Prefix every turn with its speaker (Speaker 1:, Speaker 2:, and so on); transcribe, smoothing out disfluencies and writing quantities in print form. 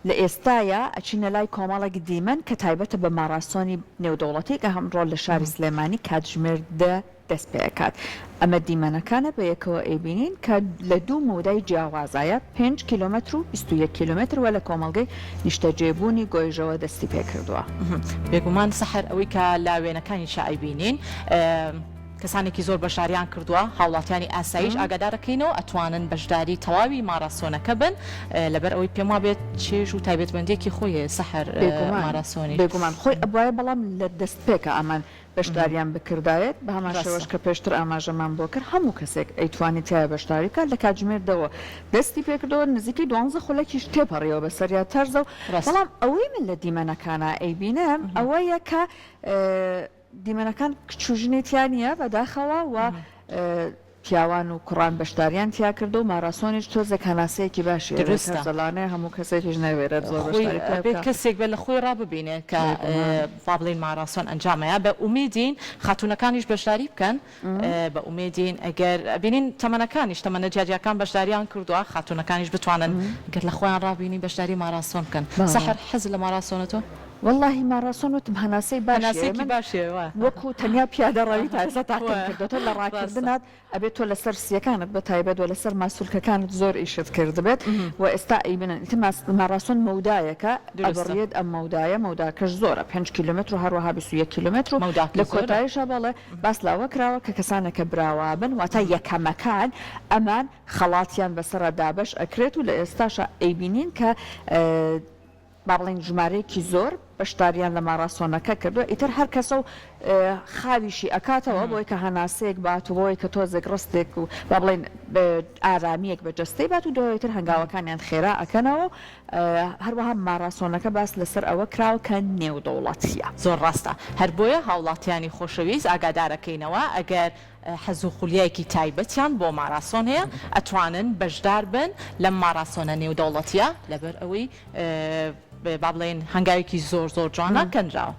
Speaker 1: لە ئێستاە ئەچینە لای کۆمەڵێکی دیمەن کە تایبەتە بە ماراسۆنی نێودەوڵەتی کە هەمڕۆ لە شاری سلێمانی کاتژمێر دەست پێکات. ئەمە دیمەنەکانە بە یەکەوە ئەیبینین کە لە دوو مودای جیاوازایە 5 کیلومتر و 21 کیلومتر وە لە کۆمەڵگەی نیشتەجێبوونی گۆیژەوە دەستی پێکردووە.
Speaker 2: بێگومان سەحر ئەوەی کە لاوێنەکانی شایبینین کەسانێکی زۆر بەشداریان کردووە هاوڵاتیانی ئاسایش ئاگادارەکەینەوە ئەتوانن بەشداری تەواوی ماراسۆنەکە بن لەبەر ئەوەی پێم وابێت چێژ و تایبەتمەندێکی خۆیە سەحر ماراسۆنی
Speaker 1: بێگومان خۆی ئەبواە بەڵام لە دەست پێکە ئەمان بەشداریان بکردایەت بە هەمان شێوەش کە پێشتر ئاماژەمان بۆ کرد هەموو کەسێک ئەیتوانی تایە بەشداری کات لە کاتژمێردەوە دەستی پێکردەوە نزیکی 12 خولەکیش تێپەڕیەوە بەسەریا تەرزە و بەڵام ئەوەی من لە دیمەنەکانە ئەیبینم ئەوەیە کە دیمەنەکان کچوژنێتیان نیە بەداخەوە و پیاوان و کوڕان بەشداریان تیا کرد و ماراسۆنیش تۆزێک هەناسەیەکی باشی زەڵانەیە هەموو کەسێکیش نەوێرێت
Speaker 2: کەسێک بە لە خۆی ڕاببینێت کە فابلین ماراسۆن ئەنجامەیە بە ئومیدین خاتونەکانیش بەشداری بکەن بە ئومیدین ئەگەر بینین تەمەنەکانیش تەمەنە جیاجیەکان بەشداریان کردووە خاتونەکانیش بتوانن گەر لە خۆیان ڕابینی بەشداری ماراسۆن بکەن سەحر حەز لە ماراسۆنەوە
Speaker 1: واللهی ماراسۆن وتم هەناسەی
Speaker 2: باشێ
Speaker 1: وەکو تەنیا پیادەڕەوی تازە تاکەم کردێتۆ لە ڕاکردنات ئەبێت تۆ لەسەر سیەکانت بە تایبەت و لەسەر ماسوولکەکانت زۆر ئیشت کردبێت و ئێستا ئەیبنن ماراسۆن مەودایەکە ئەبڕێت ئەم مەوداکەش زۆرە 5 کیلومتر و هەروەها 21 کیلومتر و لە کۆتاییشە بەڵێ باس لاوە کراوە کە کەسانەکە براوە بن واتە یەکەمەکان ئەمان خەڵاتیان بەسەر دابش ئەکرێت و لە ئێستاشە ئەیبینین کە با بڵین ژمارەیەکی زۆر بەشداریان لە ماراسۆنەکە کردووە ئیتر هەر کەسە و خاویشی ئەکاتەوە بۆی کە هەناسەیەک بات و بۆی کە تۆزێک ڕستێک و با بڵین ئارامیەک بە جستەی بات و دوایتر هەنگاوەکانیان خێرا ئەکەنەوە هەروەها ماراسۆنەکە باس لەسەر ئەوە کراوە کە نێودەوڵەتیە
Speaker 2: زۆر ڕاستە هەر بۆیە هاوڵاتیانی خۆشەویست ئاگادارەکەینەوە ئەگەر حەز و خولیایەکی تایبەتیان بۆ ماراسۆن هەیە ئەتوانن بەشدار بن لەم ماراسۆنە نێودەوڵەتیە لەبەر ئەوەی با بڵێن هەنگاوێکی زۆر جوانە کەنراوە.